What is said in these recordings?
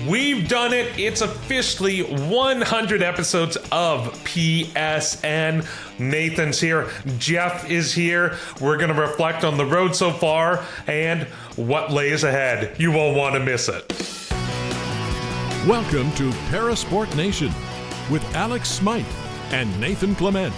We've done it. It's officially 100 episodes of PSN. Nathan's here. Jeff is here. We're going to reflect on the road so far and what lays ahead. You won't want to miss it. Welcome to Parasport Nation with Alex Smyth and Nathan Clement.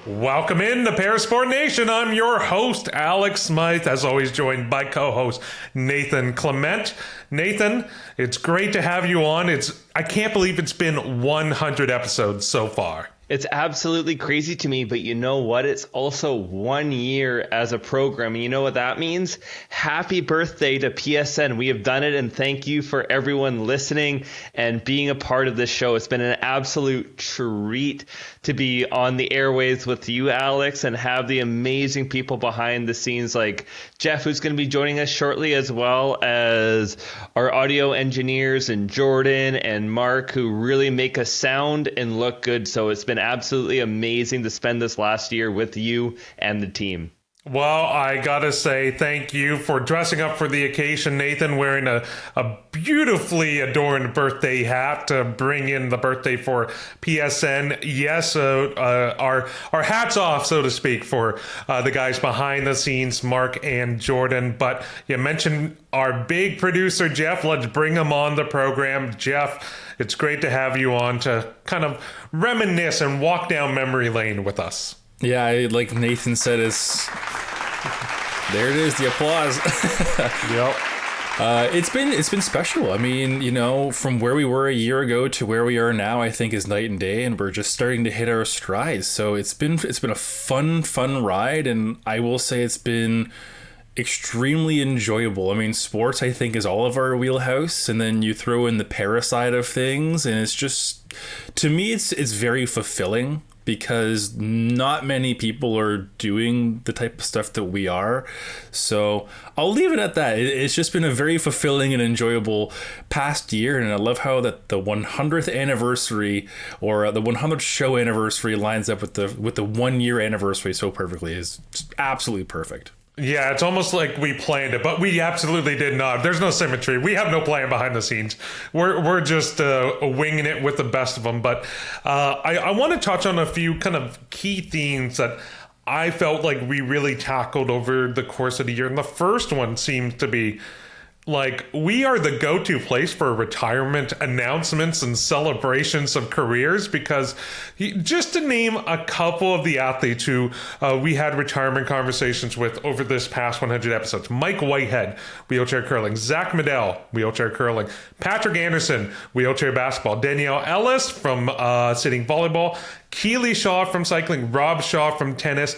Welcome in to Parasport Nation. I'm your host, Alex Smyth, as always joined by co-host Nathan Clement. Nathan, it's great to have you on. I can't believe it's been 100 episodes so far. It's absolutely crazy to me, but you know what? It's also 1 year as a program. And you know what that means? Happy birthday to PSN. We have done it, and thank you for everyone listening and being a part of this show. It's been an absolute treat to be on the airwaves with you, Alex, and have the amazing people behind the scenes like Jeff, who's going to be joining us shortly, as well as our audio engineers and Jordan and Mark, who really make us sound and look good. So it's been absolutely amazing to spend this last year with you and the team. Well, I gotta say thank you for dressing up for the occasion, Nathan, wearing a beautifully adorned birthday hat to bring in the birthday for PSN. Yes, our hats off, so to speak, for the guys behind the scenes, Mark and Jordan. But you mentioned our big producer, Jeff. Let's bring him on the program. Jeff, it's great to have you on to kind of reminisce and walk down memory lane with us. Yeah, like Nathan said, there it is, the applause. Yep. It's been special. I mean, you know, from where we were a year ago to where we are now, I think is night and day, and we're just starting to hit our strides. So it's been a fun ride, and I will say it's been extremely enjoyable. I mean, sports, I think, is all of our wheelhouse, and then you throw in the para side of things, and it's just, to me, it's very fulfilling, because not many people are doing the type of stuff that we are. So I'll leave it at that. It's just been a very fulfilling and enjoyable past year. And I love how that the 100th anniversary or the 100th show anniversary lines up with the 1 year anniversary so perfectly. Is absolutely perfect. Yeah, it's almost like we planned it, but we absolutely did not. There's no symmetry. We have no plan behind the scenes. We're just winging it with the best of them. But I want to touch on a few kind of key themes that I felt like we really tackled over the course of the year. And the first one seems to be, like, we are the go-to place for retirement announcements and celebrations of careers, because just to name a couple of the athletes who we had retirement conversations with over this past 100 episodes: Mike Whitehead, wheelchair curling; Zach Medell, wheelchair curling; Patrick Anderson, wheelchair basketball; Danielle Ellis from sitting volleyball; Keely Shaw from cycling; Rob Shaw from tennis;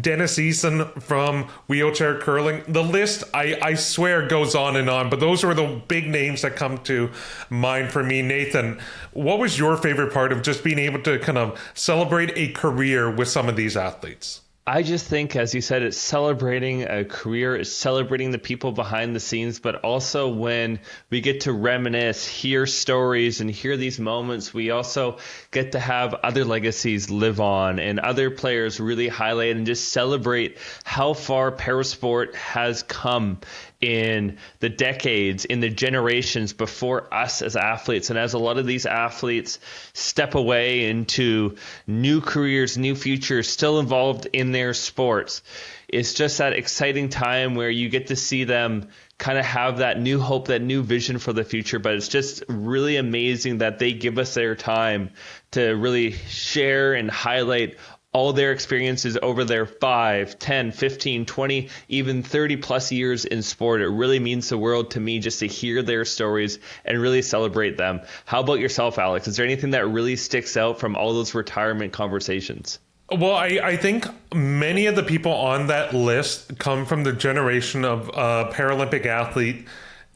Dennis Eason from wheelchair curling. The list, I swear, goes on and on, but those are the big names that come to mind for me. Nathan, what was your favorite part of just being able to kind of celebrate a career with some of these athletes? I just think, as you said, it's celebrating a career, it's celebrating the people behind the scenes, but also when we get to reminisce, hear stories, and hear these moments, we also get to have other legacies live on and other players really highlight and just celebrate how far parasport has come in the decades, in the generations before us as athletes. And as a lot of these athletes step away into new careers, new futures, still involved in their sports, it's just that exciting time where you get to see them kind of have that new hope, that new vision for the future. But it's just really amazing that they give us their time to really share and highlight all their experiences over their 5, 10, 15, 20, even 30 plus years in sport. It really means the world to me just to hear their stories and really celebrate them. How about yourself, Alex? Is there anything that really sticks out from all those retirement conversations? Well, I think many of the people on that list come from the generation of Paralympic athlete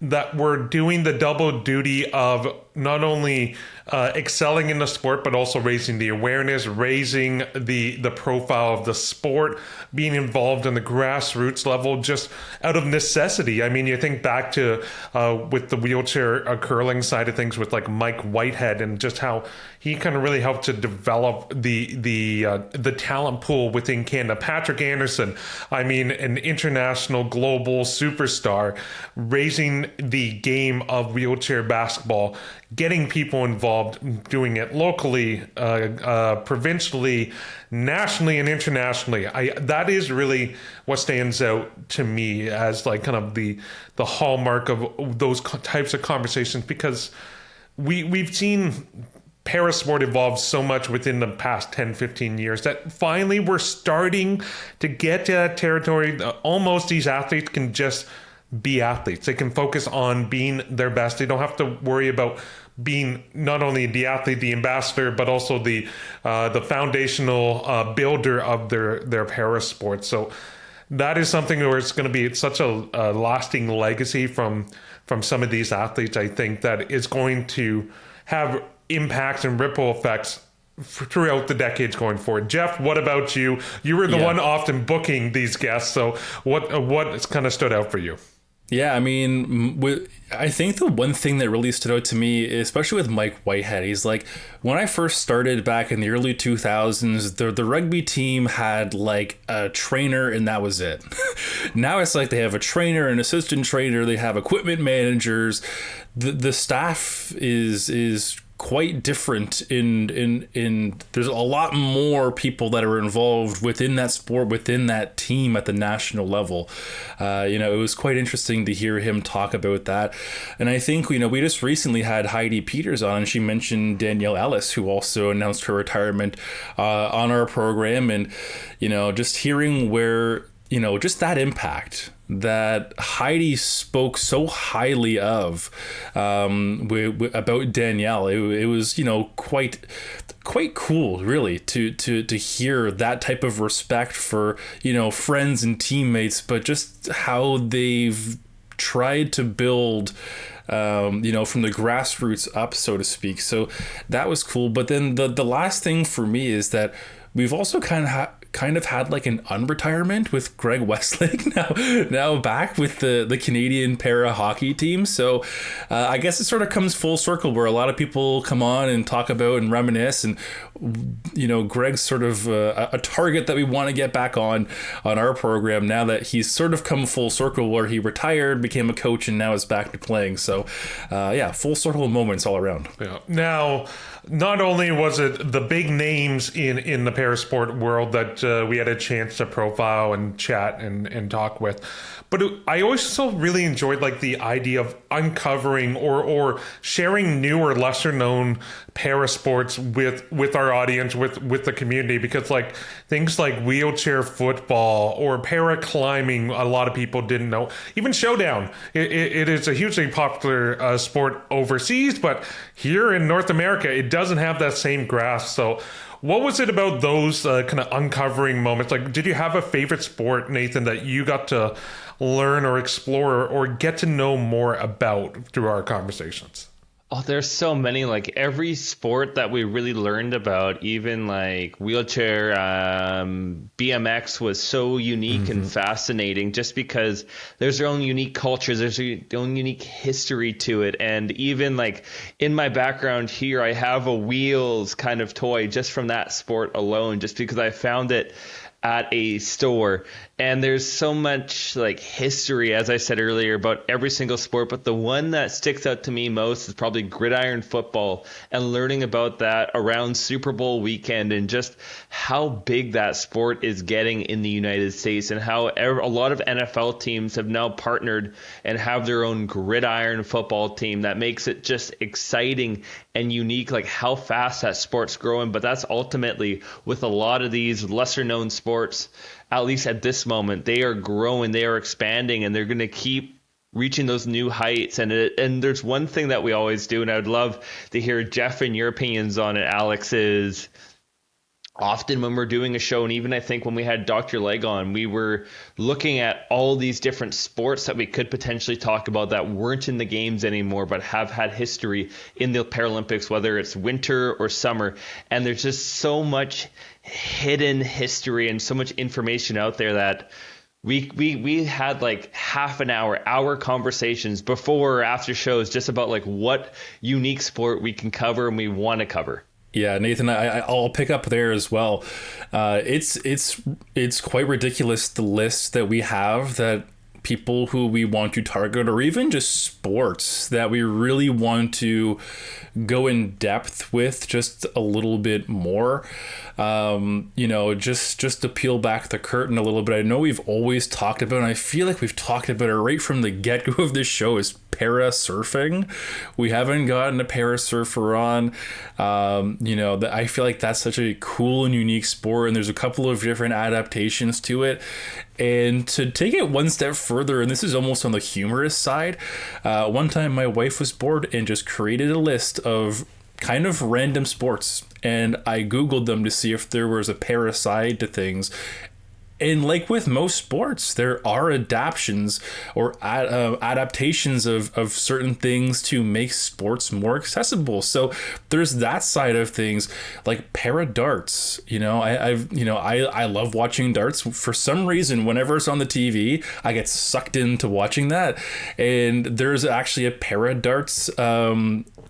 that were doing the double duty of not only excelling in the sport, but also raising the awareness, raising the profile of the sport, being involved in the grassroots level, just out of necessity. I mean, you think back to with the wheelchair curling side of things with like Mike Whitehead, and just how he kind of really helped to develop the talent pool within Canada. Patrick Anderson, I mean, an international global superstar, raising in the game of wheelchair basketball, getting people involved, doing it locally, provincially, nationally, and internationally. That is really what stands out to me as like kind of the hallmark of those types of conversations, because we've seen parasport evolved so much within the past 10, 15 years that finally we're starting to get to that territory. Almost these athletes can just be athletes. They can focus on being their best. They don't have to worry about being not only the athlete, the ambassador, but also the foundational builder of their parasport. So that is something where it's going to be such a lasting legacy from some of these athletes. I think that is going to have impacts and ripple effects throughout the decades going forward. Jeff, what about you? You were the one often booking these guests, so what kind of stood out for you? Yeah, I mean, I think the one thing that really stood out to me, especially with Mike Whitehead, he's like, when I first started back in the early 2000s, the rugby team had like a trainer and that was it. Now it's like they have a trainer, an assistant trainer, they have equipment managers. The staff is quite different in there's a lot more people that are involved within that sport, within that team at the national level. It was quite interesting to hear him talk about that. And I think, we just recently had Heidi Peters on, and she mentioned Danielle Ellis, who also announced her retirement on our program. And, just hearing where, just that impact that Heidi spoke so highly of about Danielle. It was, quite cool, really, to hear that type of respect for, friends and teammates, but just how they've tried to build from the grassroots up, so to speak. So that was cool. But then the last thing for me is that we've also kind of had like an unretirement with Greg Westlake now back with the Canadian para hockey team. So I guess it sort of comes full circle where a lot of people come on and talk about and reminisce, and Greg's sort of a target that we want to get back on our program now that he's sort of come full circle where he retired, became a coach, and now is back to playing. So full circle moments all around. Yeah. Now, not only was it the big names in the parasport world that we had a chance to profile and chat and talk with, but I also really enjoyed like the idea of uncovering or sharing new or lesser known parasports with our audience, with the community, because like things like wheelchair football or para climbing, a lot of people didn't know. Even showdown, it is a hugely popular sport overseas, but here in North America, it doesn't have that same grasp. So what was it about those kind of uncovering moments? Like, did you have a favorite sport, Nathan, that you got to learn or explore or get to know more about through our conversations? Oh, there's so many. Like every sport that we really learned about, even like wheelchair, BMX was so unique and fascinating just because there's their own unique cultures, there's their own unique history to it. And even like in my background here, I have a wheels kind of toy just from that sport alone, just because I found it at a store. And there's so much like history, as I said earlier, about every single sport. But the one that sticks out to me most is probably gridiron football, and learning about that around Super Bowl weekend and just how big that sport is getting in the United States, and how a lot of NFL teams have now partnered and have their own gridiron football team that makes it just exciting and unique, like how fast that sport's growing. But that's ultimately with a lot of these lesser known sports, at least at this moment, they are growing, they are expanding, and they're going to keep reaching those new heights. And there's one thing that we always do, and I would love to hear Jeff and your opinions on it, Alex, is often when we're doing a show, and even I think when we had Dr. Leg on, we were looking at all these different sports that we could potentially talk about that weren't in the games anymore, but have had history in the Paralympics, whether it's winter or summer. And there's just so much hidden history and so much information out there that we had like half an hour conversations before or after shows just about like what unique sport we can cover and we want to cover. Yeah, Nathan, I'll pick up there as well. It's quite ridiculous, the list that we have that people who we want to target, or even just sports that we really want to go in depth with just a little bit more. Just to peel back the curtain a little bit. I know we've always talked about, and I feel like we've talked about it right from the get-go of this show, is para surfing. We haven't gotten a para surfer on. I feel like that's such a cool and unique sport, and there's a couple of different adaptations to it. And to take it one step further, and this is almost on the humorous side, one time my wife was bored and just created a list of kind of random sports, and I googled them to see if there was a para side to things. And like with most sports, there are adaptations or adaptations of certain things to make sports more accessible. So there's that side of things, like para darts. I love watching darts. For some reason, whenever it's on the TV, I get sucked into watching that. And there's actually a para darts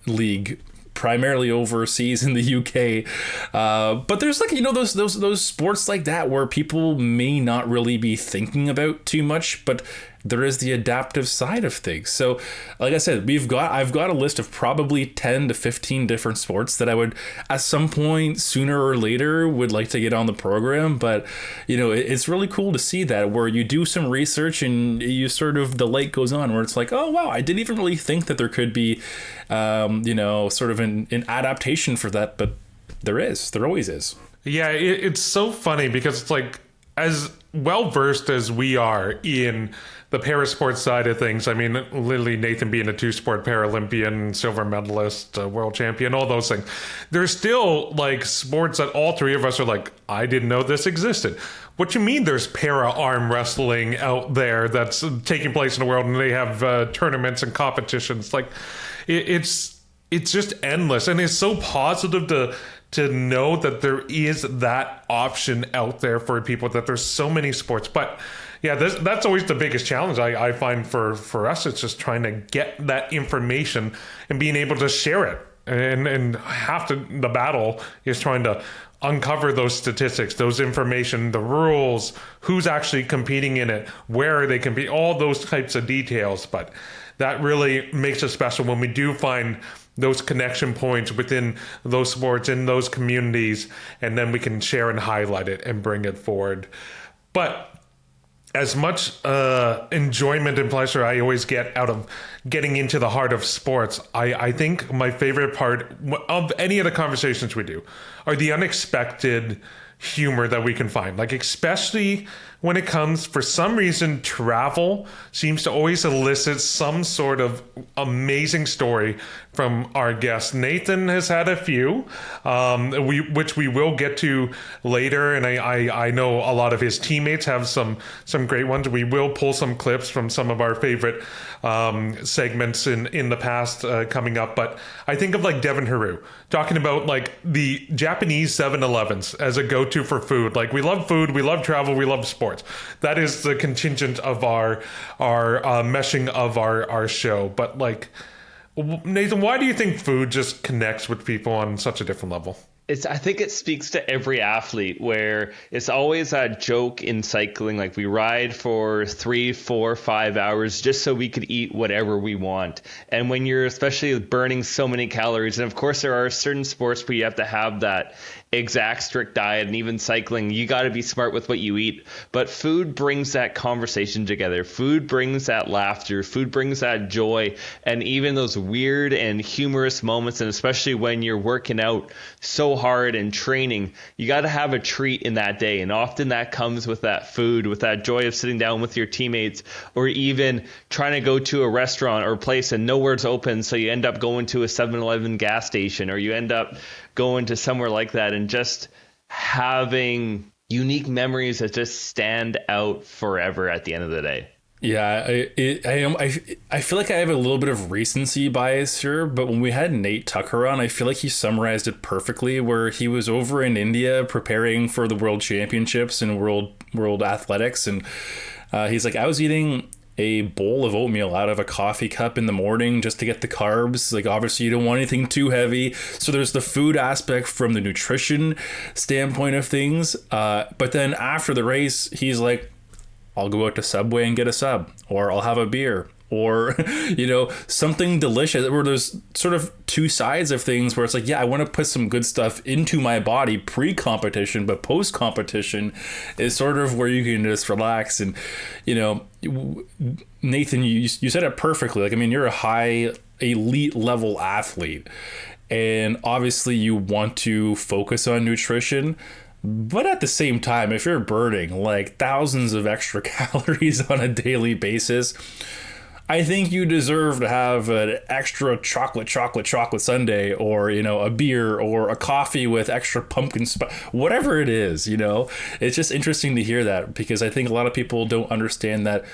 league, primarily overseas in the UK, but there's those sports like that where people may not really be thinking about too much, but there is the adaptive side of things. So like I said, I've got a list of probably 10 to 15 different sports that I would at some point sooner or later would like to get on the program. But it's really cool to see that, where you do some research and you sort of, the light goes on, where it's like, oh wow, I didn't even really think that there could be sort of an adaptation for that, but there always is. Yeah, it's so funny because it's like, as well versed as we are in the para sports side of things, I mean, literally Nathan being a 2-sport Paralympian, silver medalist, world champion, all those things, there's still like sports that all three of us are like, I didn't know this existed. What you mean there's para arm wrestling out there that's taking place in the world, and they have tournaments and competitions? Like, it's just endless, and it's so positive to know that there is that option out there for people, that there's so many sports. But yeah, that's always the biggest challenge I find for us. It's just trying to get that information and being able to share it. And half the battle is trying to uncover those statistics, those information, the rules, who's actually competing in it, where are they competing, all those types of details. But that really makes it special when we do find those connection points within those sports, in those communities, and then we can share and highlight it and bring it forward. But as much enjoyment and pleasure I always get out of getting into the heart of sports, I think my favorite part of any of the conversations we do are the unexpected humor that we can find. Like, especially when it comes, for some reason, travel seems to always elicit some sort of amazing story from our guests. Nathan has had a few, which we will get to later, and I know a lot of his teammates have some great ones. We will pull some clips from some of our favorite segments in the past coming up. But I think of like Devin Haru talking about like the Japanese 7-Elevens as a go-to for food. Like, we love food, we love travel, we love sports. That is the contingent of our meshing of our show. But like, Nathan, why do you think food just connects with people on such a different level? I think it speaks to every athlete, where it's always a joke in cycling. Like, we ride for 3, 4, 5 hours just so we could eat whatever we want. And when you're especially burning so many calories, and of course there are certain sports where you have to have that exact strict diet, and even cycling, you got to be smart with what you eat. But food brings that conversation together. Food brings that laughter. Food brings that joy, and even those weird and humorous moments. And especially when you're working out so hard and training, you got to have a treat in that day. And often that comes with that food, with that joy of sitting down with your teammates, or even trying to go to a restaurant or place and nowhere's open, so you end up going to a 7-Eleven gas station, or you end up going to somewhere like that, and just having unique memories that just stand out forever at the end of the day. Yeah, I feel like I have a little bit of recency bias here, but when we had Nate Tucker on, I feel like he summarized it perfectly, where he was over in India preparing for the World Championships and World Athletics, and he's like, I was eating a bowl of oatmeal out of a coffee cup in the morning just to get the carbs. Like, obviously you don't want anything too heavy, so there's the food aspect from the nutrition standpoint of things, but then after the race he's like, I'll go out to Subway and get a sub, or I'll have a beer, or, something delicious, where there's sort of two sides of things where it's like, yeah, I want to put some good stuff into my body pre-competition, but post-competition is sort of where you can just relax. And, Nathan, you said it perfectly. Like, I mean, you're a high elite level athlete, and obviously you want to focus on nutrition. But at the same time, if you're burning like thousands of extra calories on a daily basis, I think you deserve to have an extra chocolate sundae, or, a beer, or a coffee with extra pumpkin spice, whatever it is, It's just interesting to hear that, because I think a lot of people don't understand that,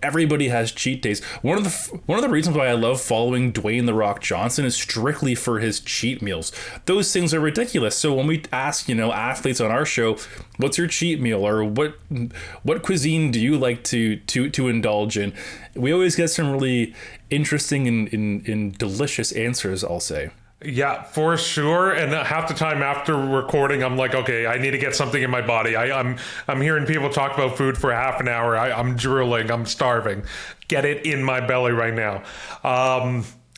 everybody has cheat days. One of the reasons why I love following Dwayne "The Rock" Johnson is strictly for his cheat meals. Those things are ridiculous. So when we ask, athletes on our show, what's your cheat meal, or what cuisine do you like to indulge in, we always get some really interesting and delicious answers, I'll say. Yeah, for sure. And half the time after recording, I'm like, okay, I need to get something in my body. I'm hearing people talk about food for half an hour. I'm drooling. I'm starving. Get it in my belly right now.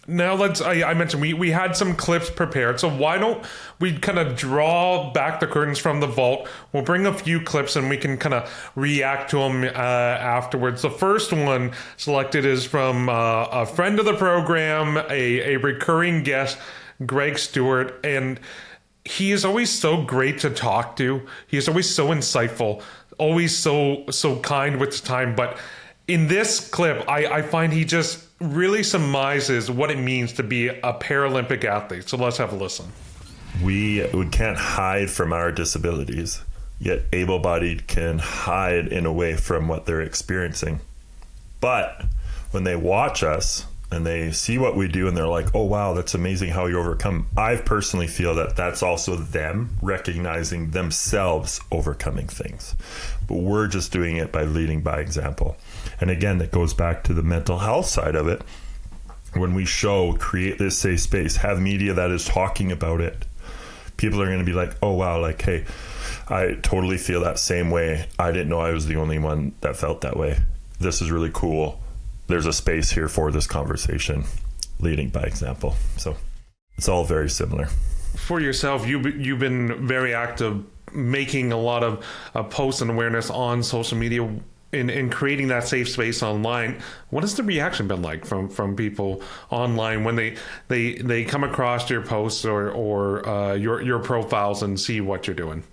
Now I mentioned we had some clips prepared, so why don't we kind of draw back the curtains from the vault? We'll bring a few clips and we can kind of react to them afterwards. The first one selected is from a friend of the program, a recurring guest, Greg Stewart, and he is always so great to talk to. He is always so insightful, always so kind with his time, but in this clip, I find he just really surmises what it means to be a Paralympic athlete. So let's have a listen. We can't hide from our disabilities, yet able-bodied can hide in a way from what they're experiencing. But when they watch us and they see what we do and they're like, oh, wow, that's amazing how you overcome. I personally feel that that's also them recognizing themselves overcoming things. But we're just doing it by leading by example. And again, that goes back to the mental health side of it. When we create this safe space, have media that is talking about it, people are going to be like, oh, wow, like, hey, I totally feel that same way. I didn't know I was the only one that felt that way. This is really cool. There's a space here for this conversation, leading by example. So it's all very similar. For yourself, you've been very active, making a lot of posts and awareness on social media in creating that safe space online. What has the reaction been like from people online when they come across your posts or your profiles and see what you're doing?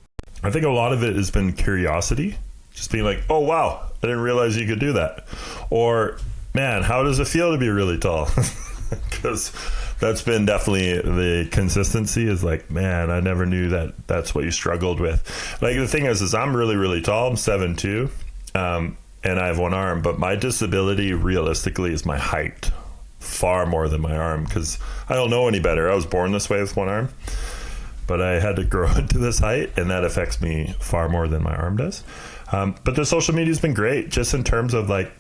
I think a lot of it has been curiosity, just being like, oh, wow, I didn't realize you could do that. Or, man, how does it feel to be really tall? Because that's been definitely the consistency is like, man, I never knew that that's what you struggled with. Like, the thing is I'm really, really tall. I'm 7'2". And I have one arm, but my disability realistically is my height, far more than my arm, because I don't know any better. I was born this way with one arm, but I had to grow into this height, and that affects me far more than my arm does. But the social media has been great, just in terms of like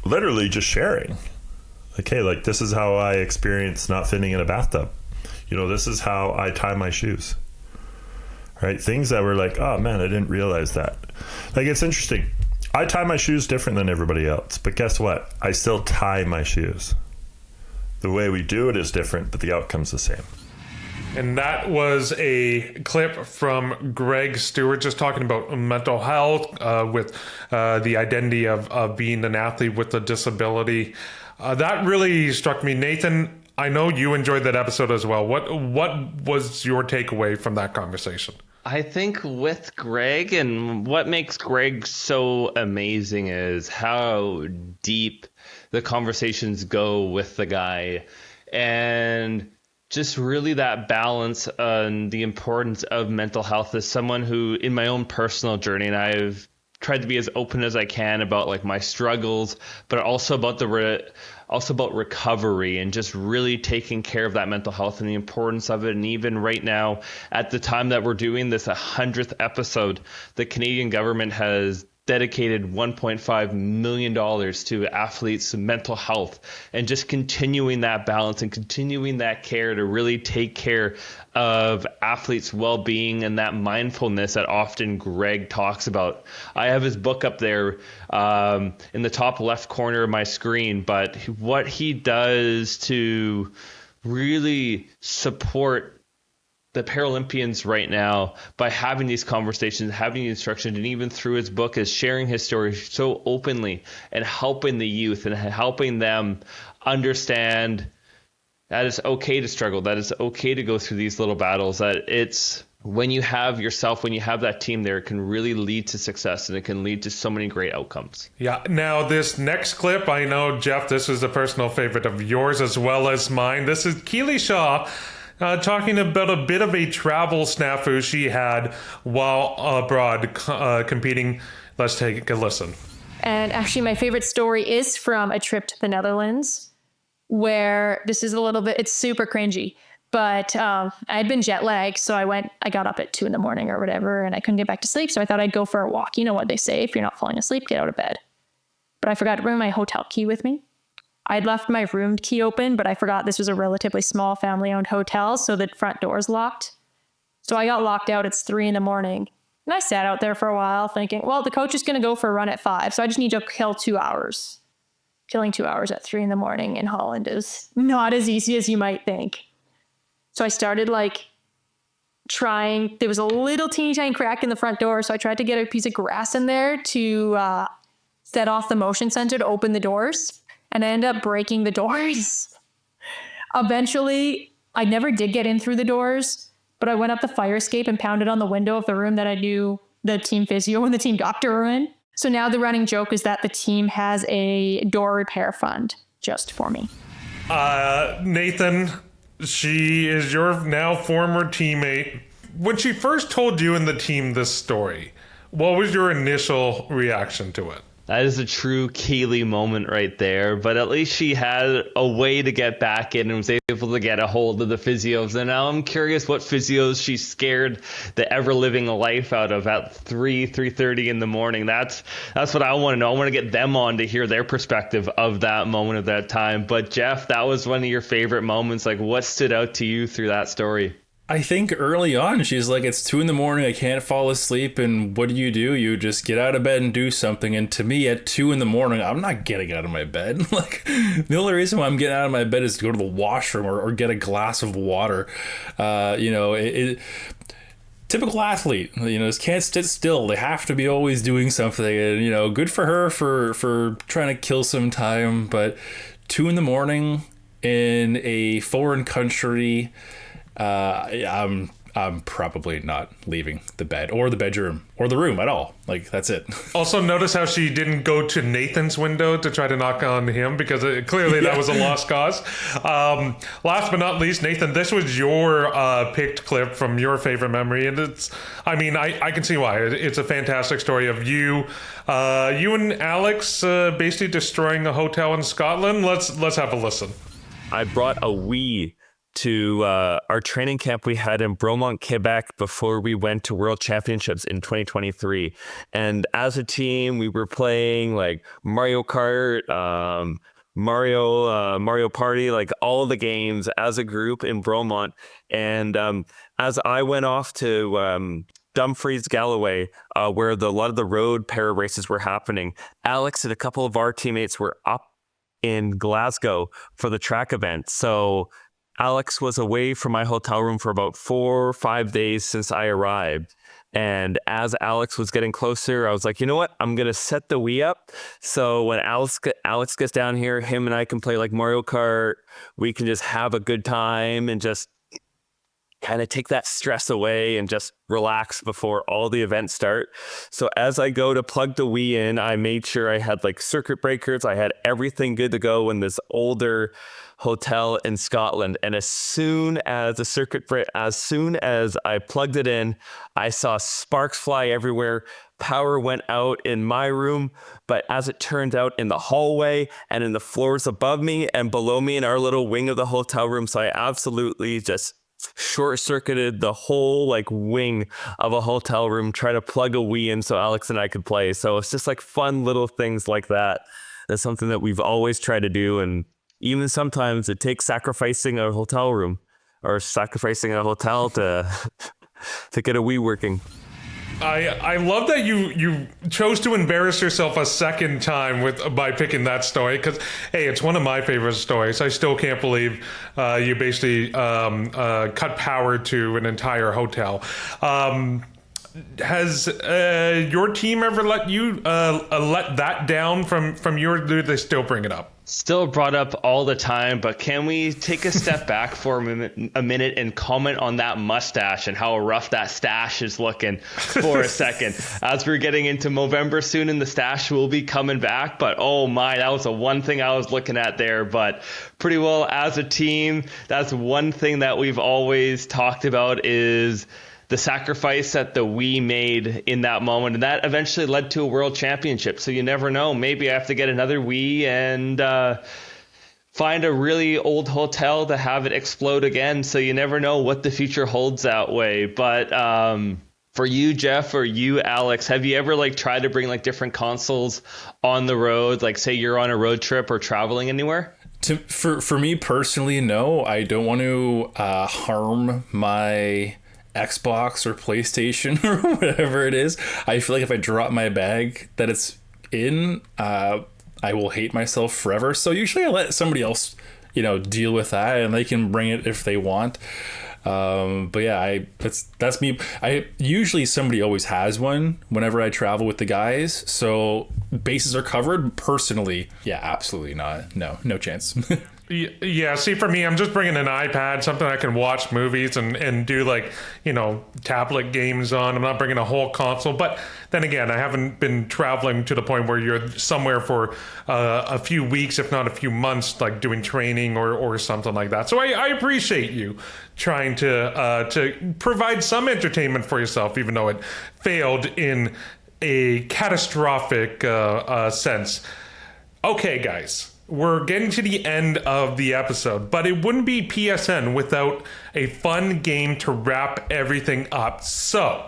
literally just sharing. Like, hey, like, this is how I experience not fitting in a bathtub. This is how I tie my shoes. Right? Things that were like, oh man, I didn't realize that. Like, it's interesting. I tie my shoes different than everybody else, but guess what? I still tie my shoes. The way we do it is different, but the outcome's the same. And that was a clip from Greg Stewart just talking about mental health with the identity of being an athlete with a disability. That really struck me. Nathan, I know you enjoyed that episode as well. What was your takeaway from that conversation? I think with Greg, and what makes Greg so amazing is how deep the conversations go with the guy, and just really that balance and the importance of mental health as someone who, in my own personal journey, and I've tried to be as open as I can about like my struggles, but also about about recovery and just really taking care of that mental health and the importance of it. And even right now, at the time that we're doing this 100th episode, the Canadian government has dedicated $1.5 million to athletes' mental health, and just continuing that balance and continuing that care to really take care of athletes' well-being and that mindfulness that often Greg talks about. I have his book up there in the top left corner of my screen, but what he does to really support the Paralympians right now by having these conversations, having the instruction, and even through his book is sharing his story so openly and helping the youth and helping them understand that it's okay to struggle, that it's okay to go through these little battles, that it's when you have yourself, when you have that team there, it can really lead to success and it can lead to so many great outcomes. Yeah. Now, this next clip, I know, Jeff, this is a personal favorite of yours as well as mine. This is Keely Shaw talking about a bit of a travel snafu she had while abroad competing. Let's take a listen. And actually, my favorite story is from a trip to the Netherlands, where this is a little bit, it's super cringy, but I had been jet lagged. So I got up at 2 a.m. or whatever, and I couldn't get back to sleep. So I thought I'd go for a walk. You know what they say, if you're not falling asleep, get out of bed. But I forgot to bring my hotel key with me. I'd left my room key open, but I forgot this was a relatively small family-owned hotel, so the front door's locked. So I got locked out. It's 3 a.m. And I sat out there for a while thinking, well, the coach is going to go for a run at 5, so I just need to kill 2 hours. Killing 2 hours at 3 a.m. in Holland is not as easy as you might think. So I started trying. There was a little teeny tiny crack in the front door, so I tried to get a piece of grass in there to set off the motion sensor to open the doors. And I ended up breaking the doors. Eventually, I never did get in through the doors, but I went up the fire escape and pounded on the window of the room that I knew the team physio and the team doctor were in. So now the running joke is that the team has a door repair fund just for me. Nathan, she is your now former teammate. When she first told you and the team this story, what was your initial reaction to it? That is a true Keely moment right there, but at least she had a way to get back in and was able to get a hold of the physios. And now I'm curious what physios she scared the ever-living life out of at 3:30 in the morning. That's what I want to know. I want to get them on to hear their perspective of that moment of that time. But Jeff, that was one of your favorite moments. What stood out to you through that story? I think early on, she's like, it's 2 a.m, I can't fall asleep. And what do? You just get out of bed and do something. And to me, at 2 a.m, I'm not getting out of my bed. The only reason why I'm getting out of my bed is to go to the washroom or get a glass of water. Typical athlete, just can't sit still. They have to be always doing something. And, good for her for trying to kill some time. But 2 a.m. in a foreign country, I'm probably not leaving the bed or the bedroom or the room at all. That's it. Also, notice how she didn't go to Nathan's window to try to knock on him, because clearly that was a lost cause. Last but not least, Nathan, this was your picked clip from your favorite memory, and I can see why. It's a fantastic story of you and Alex basically destroying a hotel in Scotland. Let's have a listen. I brought a Wii to our training camp we had in Bromont, Quebec before we went to World Championships in 2023. And as a team, we were playing Mario Kart, Mario Party, all the games as a group in Bromont. And as I went off to Dumfries, Galloway, where a lot of the road para races were happening, Alex and a couple of our teammates were up in Glasgow for the track event. So Alex was away from my hotel room for about 4 or 5 days since I arrived. And as Alex was getting closer, I was like, you know what? I'm going to set the Wii up. So when Alex gets down here, him and I can play Mario Kart. We can just have a good time and just kind of take that stress away and just relax before all the events start. So as I go to plug the Wii in, I made sure I had circuit breakers. I had everything good to go in this older hotel in Scotland. And as soon as I plugged it in, I saw sparks fly everywhere. Power went out in my room, but as it turned out, in the hallway and in the floors above me and below me in our little wing of the hotel room. So I absolutely just short-circuited the whole like wing of a hotel room, try to plug a Wii in so Alex and I could play. So it's just like fun little things like that. That's something that we've always tried to do. And even sometimes it takes sacrificing a hotel room or sacrificing a hotel to to get a Wii working. I love that you chose to embarrass yourself a second time by picking that story, because hey, it's one of my favorite stories. I still can't believe you basically cut power to an entire hotel. Has your team ever let you let that down from your? Do they still bring it up? Still brought up all the time, but can we take a step back for a minute and comment on that mustache and how rough that stash is looking for a second? As we're getting into Movember soon and the stash will be coming back, but oh my, that was the one thing I was looking at there. But pretty well as a team, that's one thing that we've always talked about is the sacrifice that the Wii made in that moment. And that eventually led to a world championship. So you never know. Maybe I have to get another Wii and find a really old hotel to have it explode again. So you never know what the future holds that way. But for you, Jeff, or you, Alex, have you ever like tried to bring like different consoles on the road? Like say you're on a road trip or traveling anywhere? For me personally, no. I don't want to harm my Xbox or PlayStation or whatever it is. I feel like if I drop my bag that it's in, I will hate myself forever. So usually I let somebody else, deal with that, and they can bring it if they want. But yeah, that's me. I usually somebody always has one whenever I travel with the guys. So bases are covered. Personally, yeah, absolutely not. No chance. Yeah, see, for me, I'm just bringing an iPad, something I can watch movies and do like, tablet games on. I'm not bringing a whole console. But then again, I haven't been traveling to the point where you're somewhere for a few weeks, if not a few months, like doing training or something like that. So I appreciate you trying to provide some entertainment for yourself, even though it failed in a catastrophic sense. Okay, guys. We're getting to the end of the episode, but it wouldn't be PSN without a fun game to wrap everything up. So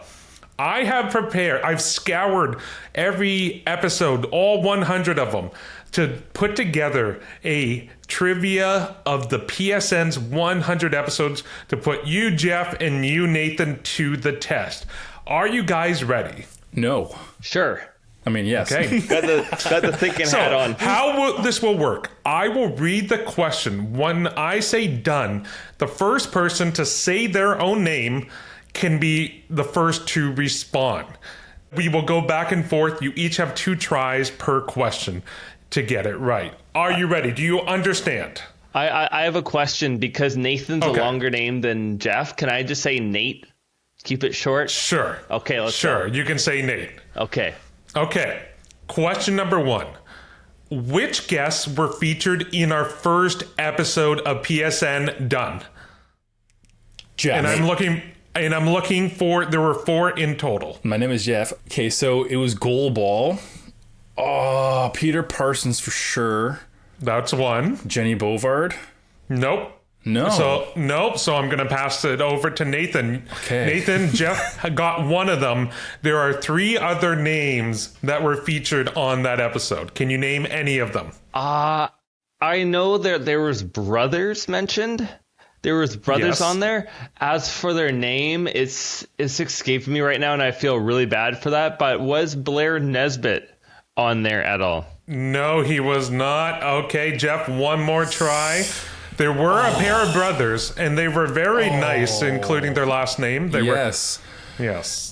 I've scoured every episode, all 100 of them, to put together a trivia of the PSN's 100 episodes to put you, Jeff, and you, Nathan, to the test. Are you guys ready? No. Sure. I mean, yes. Okay. got the thinking hat on. How this will work? I will read the question. When I say done, the first person to say their own name can be the first to respond. We will go back and forth. You each have 2 tries per question to get it right. Are you ready? Do you understand? I have a question because Nathan's a longer name than Jeff. Can I just say Nate? Keep it short? Sure. Okay, let's go. Sure, you can say Nate. Okay. Okay, question number 1. Which guests were featured in our first episode of PSN Done? Jeff. And I'm looking for, there were 4 in total. My name is Jeff. Okay, so it was Goalball. Oh, Peter Parsons for sure. That's 1. Jenny Bovard. Nope. No. So I'm going to pass it over to Nathan. Okay. Nathan, Jeff got 1 of them. There are 3 other names that were featured on that episode. Can you name any of them? I know there was brothers mentioned. There was brothers on there. As for their name, it's escaped me right now, and I feel really bad for that. But was Blair Nesbitt on there at all? No, he was not. Okay, Jeff, 1 more try. There were a pair of brothers, and they were very nice, including their last name. Yes.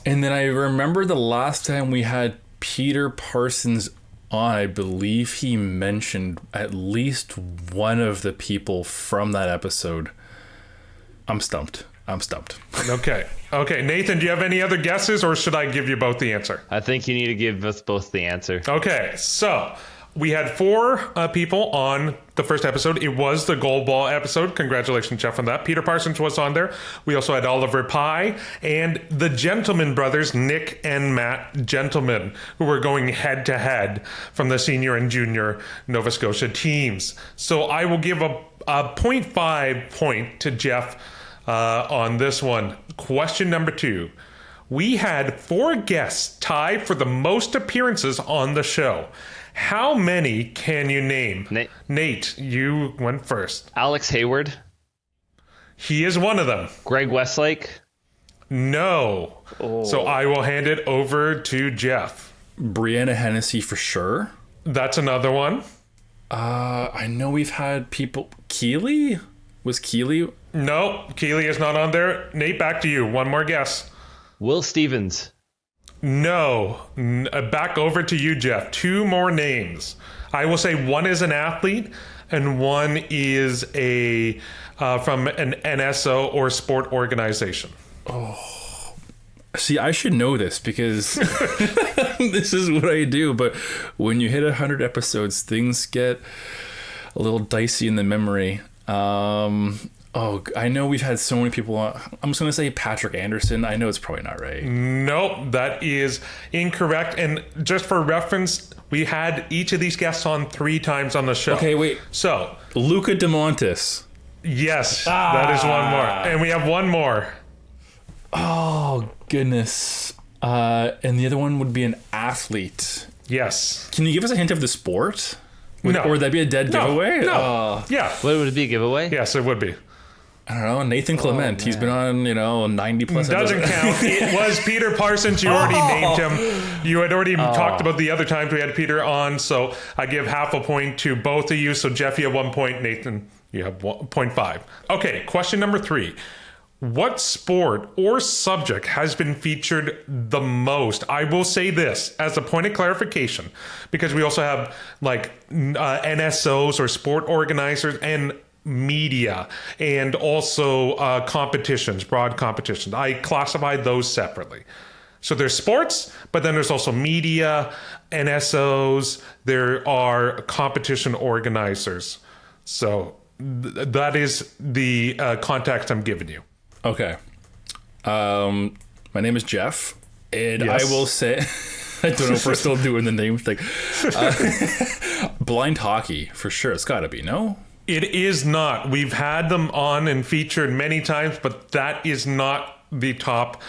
And then I remember the last time we had Peter Parsons on, I believe he mentioned at least one of the people from that episode. I'm stumped. Okay, Nathan, do you have any other guesses, or should I give you both the answer? I think you need to give us both the answer. Okay, so we had 4 people on the first episode. It was the Goalball episode. Congratulations, Jeff, on that. Peter Parsons was on there. We also had Oliver Pye and the Gentleman brothers, Nick and Matt Gentleman, who were going head-to-head from the senior and junior Nova Scotia teams. So I will give a 0.5 point to Jeff on this one. Question number 2. We had 4 guests tied for the most appearances on the show. How many can you name? Nate, you went first. Alex Hayward. He is one of them. Greg Westlake. No. So I will hand it over to Jeff. Brianna Hennessy for sure. That's another one. I know we've had people. Keeley? Was Keeley? No, Keeley is not on there. Nate, back to you. One more guess. Will Stevens. No. Back over to you, Jeff. 2 more names. I will say one is an athlete and one is a from an NSO or sport organization. See, I should know this because this is what I do. But when you hit 100 episodes, things get a little dicey in the memory. I know we've had so many people on. I'm just going to say Patrick Anderson. I know it's probably not right. Nope, that is incorrect. And just for reference, we had each of these guests on 3 times on the show. Okay, wait. So, Luka DeMontis. Yes, that is one more. And we have one more. Oh, goodness. And the other one would be an athlete. Yes. Can you give us a hint of the sport? No. Or would that be a dead giveaway? No. Yeah. What would it be, a giveaway? Yes, it would be. I don't know. Nathan Clement. He's been on, 90 plus Doesn't count. It was Peter Parsons. You already named him. You had already talked about the other times we had Peter on. So I give half a point to both of you. So Jeff, you have 1 point. Nathan, you have 0.5. Okay, question number 3. What sport or subject has been featured the most? I will say this as a point of clarification, because we also have NSOs or sport organizers and media, and also competitions, broad competitions. I classify those separately. So there's sports, but then there's also media, NSOs, there are competition organizers. So that is the context I'm giving you. Okay. My name is Jeff, and yes. I will say, I don't know if we're still doing the name thing. Blind hockey, for sure. It's got to be, no? It is not. We've had them on and featured many times, but that is not the top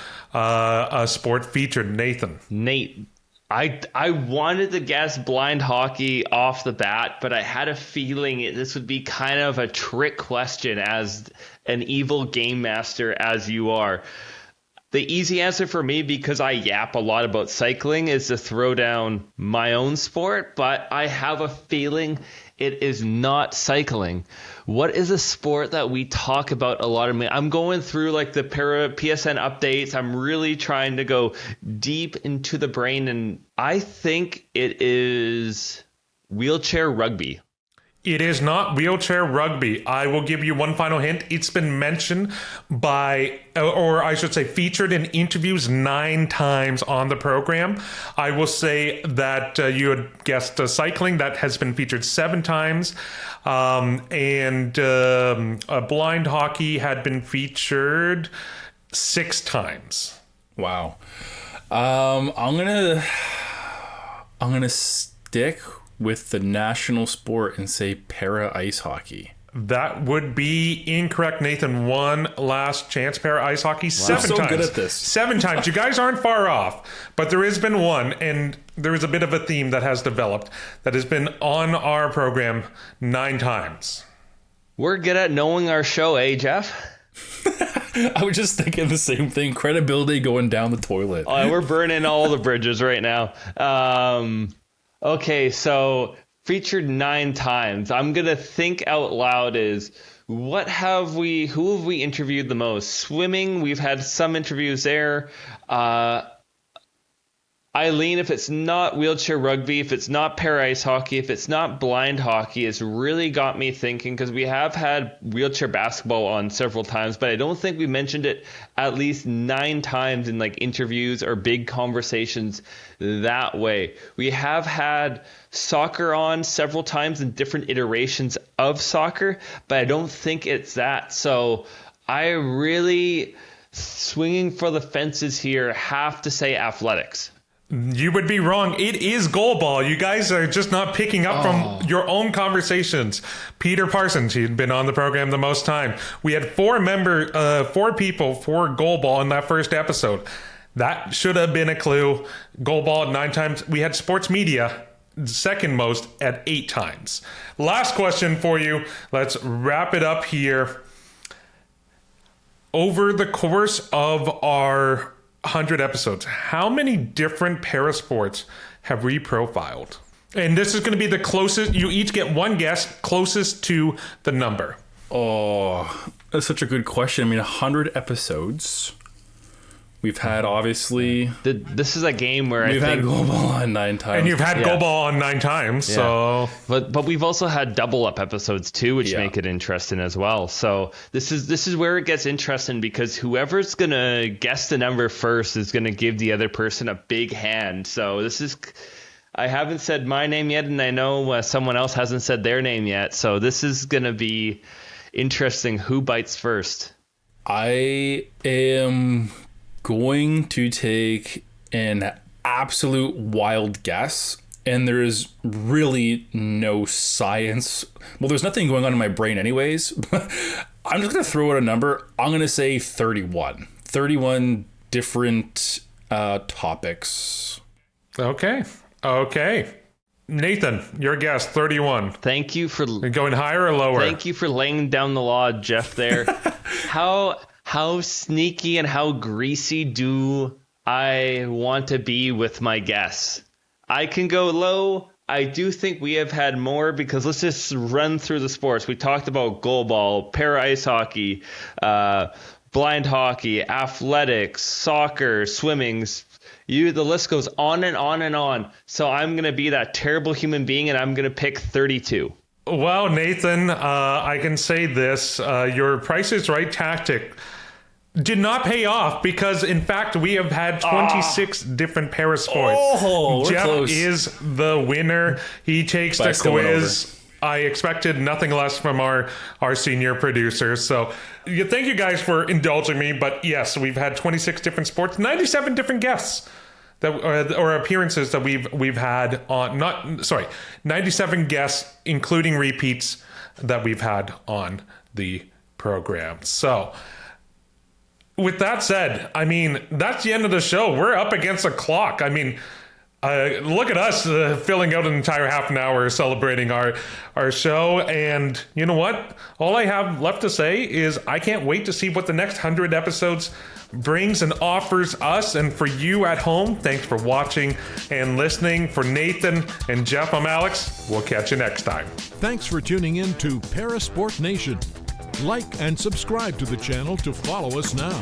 sport featured. Nathan. Nate. I wanted to guess blind hockey off the bat, but I had a feeling this would be kind of a trick question as an evil game master as you are. The easy answer for me, because I yap a lot about cycling, is to throw down my own sport, but I have a feeling it is not cycling. What is a sport that we talk about a lot? I'm going through the PSN updates. I'm really trying to go deep into the brain, and I think it is wheelchair rugby. It is not wheelchair rugby. I will give you one final hint. It's been mentioned by, or I should say featured in interviews 9 times on the program. I will say that you had guessed cycling. That has been featured 7 times. And blind hockey had been featured 6 times. Wow. I'm gonna stick with the national sport and say para ice hockey. That would be incorrect, Nathan. One last chance. Para ice hockey. 7 times. I'm so good at this. 7 times. You guys aren't far off, but there has been one, and there is a bit of a theme that has developed that has been on our program 9 times. We're good at knowing our show, eh, Jeff? I was just thinking the same thing. Credibility going down the toilet. Oh, we're burning all the bridges right now. Okay, so featured 9 times. I'm going to think out loud who have we interviewed the most? Swimming, we've had some interviews there. Eileen, if it's not wheelchair rugby, if it's not para ice hockey, if it's not blind hockey, it's really got me thinking, because we have had wheelchair basketball on several times, but I don't think we mentioned it at least 9 times in interviews or big conversations that way. We have had soccer on several times in different iterations of soccer, but I don't think it's that. So I really, swinging for the fences here, have to say athletics. You would be wrong. It is goalball. You guys are just not picking up from your own conversations. Peter Parsons, he'd been on the program the most time. We had four people for goalball in that first episode. That should have been a clue. Goalball 9 times. We had sports media second most at 8 times. Last question for you. Let's wrap it up here. Over the course of our 100 episodes, how many different parasports have we profiled? And this is going to be the closest. You each get one guess closest to the number. Oh, that's such a good question. I mean, 100 episodes. We've had, obviously... This is a game where we've had goalball on 9 times. And you've had goalball on 9 times, so... But we've also had double up episodes too, which make it interesting as well. So this is where it gets interesting, because whoever's going to guess the number first is going to give the other person a big hand. So this is... I haven't said my name yet, and I know someone else hasn't said their name yet. So this is going to be interesting. Who bites first? I am going to take an absolute wild guess, and there is really no science. Well, there's nothing going on in my brain anyways. I'm just going to throw out a number. I'm going to say 31. 31 different topics. Okay. Nathan, your guess, 31. Thank you for going higher or lower. Thank you for laying down the law, Jeff, there. How sneaky and how greasy do I want to be with my guess? I can go low. I do think we have had more, because let's just run through the sports. We talked about goalball, para ice hockey, blind hockey, athletics, soccer, swimming. The list goes on and on and on. So I'm going to be that terrible human being, and I'm going to pick 32. Well, Nathan, I can say this. Your Price is Right tactic did not pay off, because, in fact, we have had 26 different parasports. Oh, we're Jeff close. is the winner. He takes But I the still went quiz. I expected nothing less from our senior producer. So thank you guys for indulging me. But yes, we've had 26 different sports, 97 different guests or appearances that we've had on. 97 guests, including repeats, that we've had on the program. So with that said, I mean, that's the end of the show. We're up against the clock. I mean, look at us filling out an entire half an hour celebrating our show. And you know what? All I have left to say is I can't wait to see what the next 100 episodes brings and offers us. And for you at home, thanks for watching and listening. For Nathan and Jeff, I'm Alex. We'll catch you next time. Thanks for tuning in to Parasport Nation. Like and subscribe to the channel to follow us now.